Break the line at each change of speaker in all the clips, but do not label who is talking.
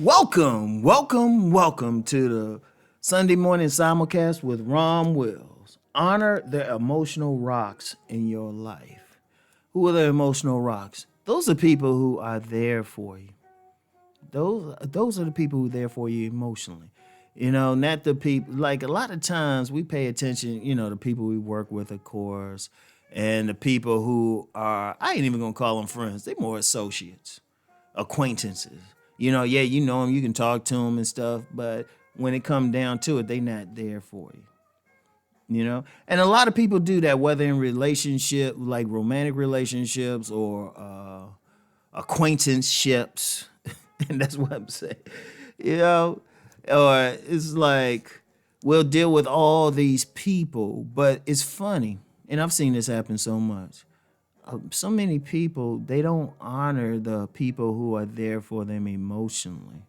Welcome to the Sunday morning simulcast with Rom Wills. Honor the emotional rocks in your life. Who are the emotional rocks? Those are people who are there for you. Those are the people who are there for you emotionally. Not the people, like a lot of times we pay attention, the people we work with, of course, and the people who are, I ain't even gonna call them friends, they're more associates, acquaintances. Yeah, you know them, you can talk to them and stuff, but when it come down to it, they not there for you. And a lot of people do that, whether in relationship, like romantic relationships or acquaintanceships, and that's what I'm saying. You know, or it's like we'll deal with all these people, but it's funny, and I've seen this happen so much. So many people, they don't honor the people who are there for them emotionally.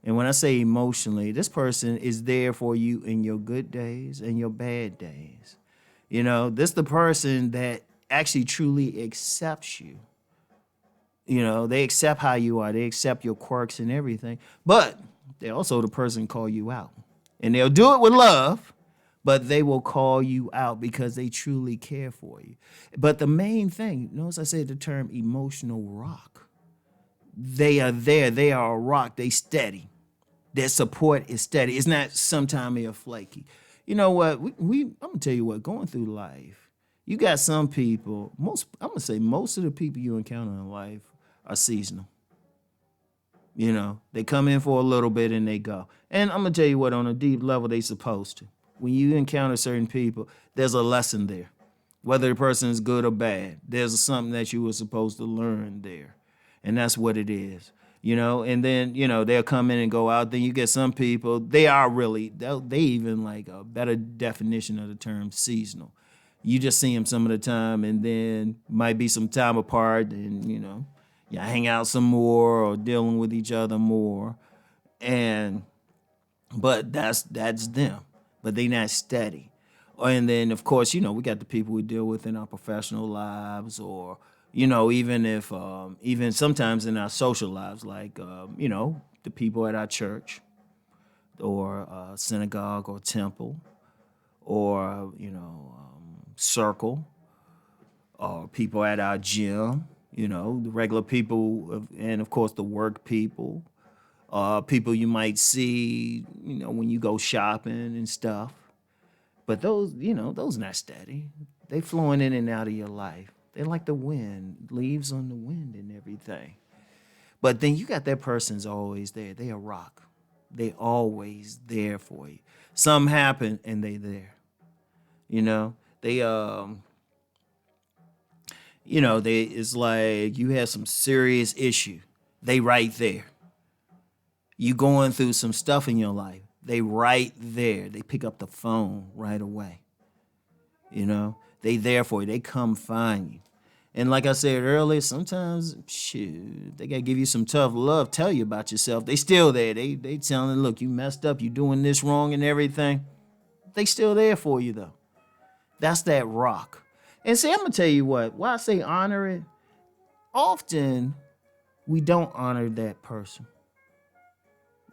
And when I say emotionally, this person is there for you in your good days and your bad days. This the person that actually truly accepts you. They accept how you are. They accept your quirks and everything. But they also the person call you out. And they'll do it with love, but they will call you out because they truly care for you. But the main thing, notice I said the term emotional rock. They are there. They are a rock. They steady. Their support is steady. It's not sometimes they're flaky. You know what? I'm gonna tell you what. Going through life, you got some people. I'm gonna say most of the people you encounter in life are seasonal. They come in for a little bit and they go. And I'm gonna tell you what. On a deep level, they supposed to. When you encounter certain people, there's a lesson there. Whether the person is good or bad, there's something that you were supposed to learn there. And that's what it is. And then, they'll come in and go out. Then you get some people, they even like a better definition of the term seasonal. You just see them some of the time and then might be some time apart and, you hang out some more or dealing with each other more. But that's them. But they not steady. And then, of course, we got the people we deal with in our professional lives or, even sometimes in our social lives, like, the people at our church or synagogue or temple or, circle or people at our gym, the regular people and, of course, the work people, people you might see, when you go shopping and stuff. But those not steady. They flowing in and out of your life. They like the wind, leaves on the wind and everything. But then you got that person's always there. They a rock. They always there for you. Something happen and they there. They they it's like you have some serious issue. They right there. You going through some stuff in your life. They right there. They pick up the phone right away. They there for you. They come find you. And like I said earlier, sometimes, they got to give you some tough love, tell you about yourself. They still there. They telling, look, you messed up, you doing this wrong and everything. They still there for you, though. That's that rock. And see, I'm going to tell you what, why I say honor it, often we don't honor that person.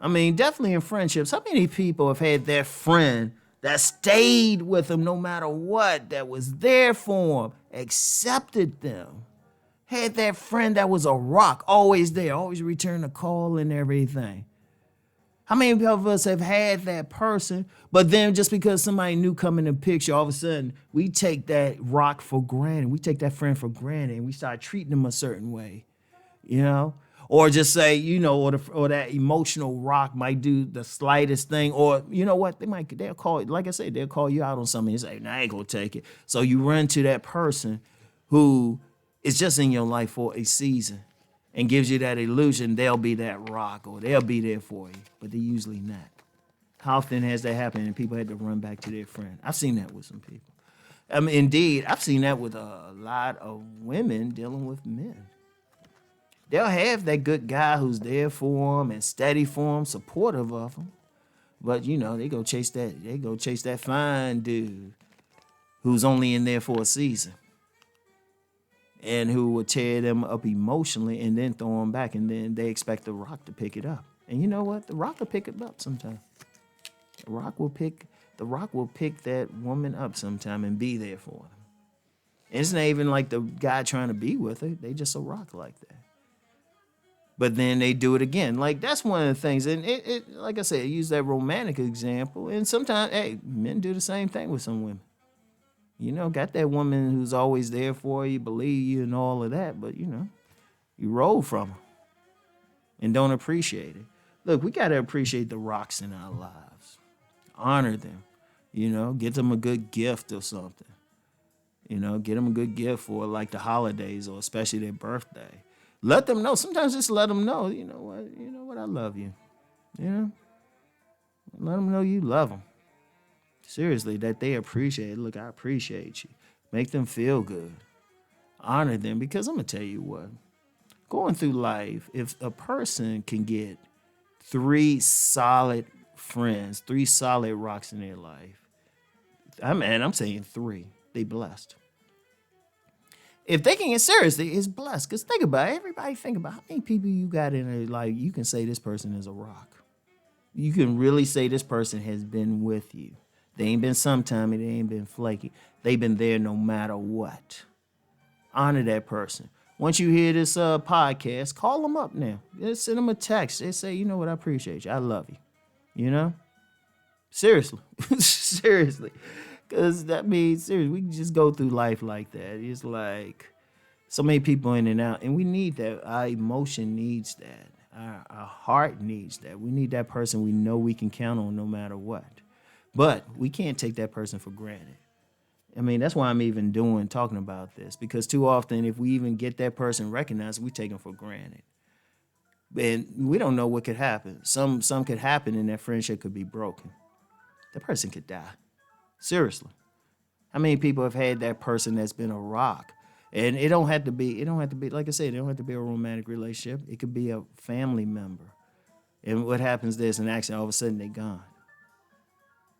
I mean, definitely in friendships, how many people have had their friend that stayed with them no matter what, that was there for them, accepted them, had that friend that was a rock, always there, always return a call and everything. How many of us have had that person, but then just because somebody new come in the picture, all of a sudden we take that rock for granted, we take that friend for granted, and we start treating them a certain way, Or just say, or that emotional rock might do the slightest thing, or you know what, they'll call, like I said, they'll call you out on something and say, nah, I ain't gonna take it. So you run to that person who is just in your life for a season and gives you that illusion they'll be that rock or they'll be there for you, but they're usually not. How often has that happened and people had to run back to their friend? I've seen that with some people. I mean, indeed, I've seen that with a lot of women dealing with men. They'll have that good guy who's there for them and steady for them, supportive of them. But they go chase that. They go chase that fine dude who's only in there for a season, and who will tear them up emotionally and then throw them back, and then they expect the rock to pick it up. And you know what? The Rock will pick it up sometime. The Rock will pick that woman up sometime and be there for them. And it's not even like the guy trying to be with her. They just a rock like that. But then they do it again. Like that's one of the things. And it like I said, I use that romantic example. And sometimes, hey, men do the same thing with some women. You know, got that woman who's always there for you, believe you, and all of that. But you know, you roll from her and don't appreciate it. Look, we gotta appreciate the rocks in our lives. Honor them. You know, get them a good gift or something. You know, get them a good gift for like the holidays or especially their birthday. Let them know. Sometimes just let them know. You know what? I love you. You know, let them know you love them. Seriously, that they appreciate it. Look, I appreciate you. Make them feel good. Honor them because I'm gonna tell you what. Going through life, if a person can get 3 solid friends, 3 solid rocks in their life, I'm saying 3. They blessed. If they can get seriously, it's blessed. Because think about it. Everybody think about how many people you got in their life. You can say this person is a rock. You can really say this person has been with you. They ain't been sometime, they ain't been flaky. They've been there no matter what. Honor that person. Once you hear this podcast, call them up now. Just send them a text. They say, you know what, I appreciate you. I love you. You know? Seriously. Seriously. Because that means, seriously, we can just go through life like that. It's like so many people in and out. And we need that. Our emotion needs that. Our heart needs that. We need that person we know we can count on no matter what. But we can't take that person for granted. I mean, that's why I'm even talking about this. Because too often, if we even get that person recognized, we take them for granted. And we don't know what could happen. Some could happen and that friendship could be broken. That person could die. Seriously. How many people have had that person that's been a rock? And it don't have to be, like I said, it don't have to be a romantic relationship. It could be a family member. And what happens, there's an accident, all of a sudden they're gone.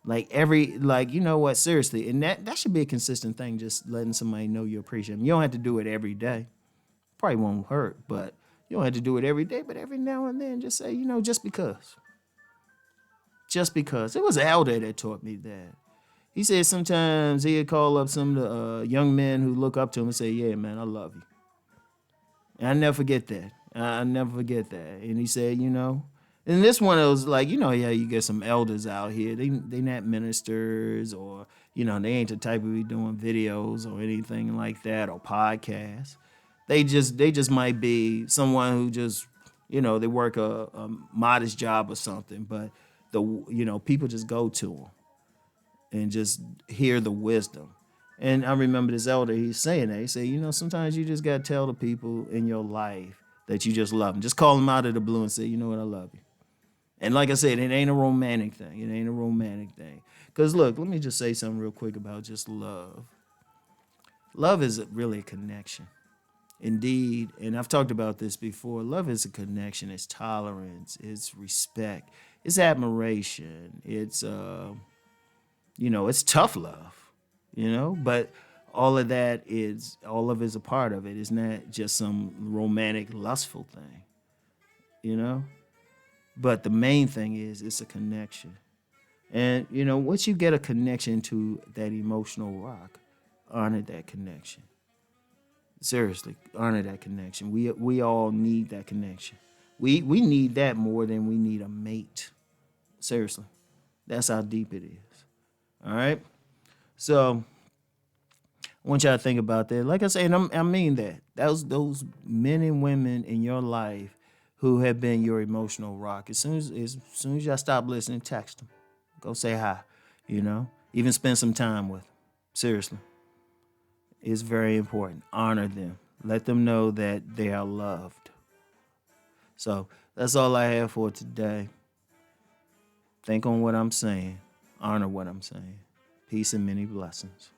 You know what, seriously. And that should be a consistent thing, just letting somebody know you appreciate them. You don't have to do it every day. Probably won't hurt, but you don't have to do it every day. But every now and then, just say, you know, just because. Just because. It was an elder that taught me that. He said sometimes he'd call up some of the young men who look up to him and say, yeah, man, I love you. And I never forget that. And he said, you know, and this one was like, you know, yeah, you get some elders out here. They not ministers or, you know, they ain't the type of be doing videos or anything like that or podcasts. They just might be someone who just, you know, they work a modest job or something, but people just go to them and just hear the wisdom. And I remember this elder, he's saying that. He said, you know, sometimes you just got to tell the people in your life that you just love them. Just call them out of the blue and say, you know what, I love you. And like I said, it ain't a romantic thing. Because look, let me just say something real quick about just love. Love is really a connection. Indeed, and I've talked about this before, love is a connection. It's tolerance. It's respect. It's admiration. It's it's tough love, but all of it is a part of it. It's not just some romantic, lustful thing, But the main thing is it's a connection. And, once you get a connection to that emotional rock, honor that connection. Seriously, honor that connection. We all need that connection. We need that more than we need a mate. Seriously. That's how deep it is. All right? So I want y'all to think about that. Like I say, and I mean that. Those men and women in your life who have been your emotional rock. As soon as y'all stop listening, text them. Go say hi. Even spend some time with them. Seriously. It's very important. Honor them. Let them know that they are loved. So that's all I have for today. Think on what I'm saying. Honor what I'm saying. Peace and many blessings.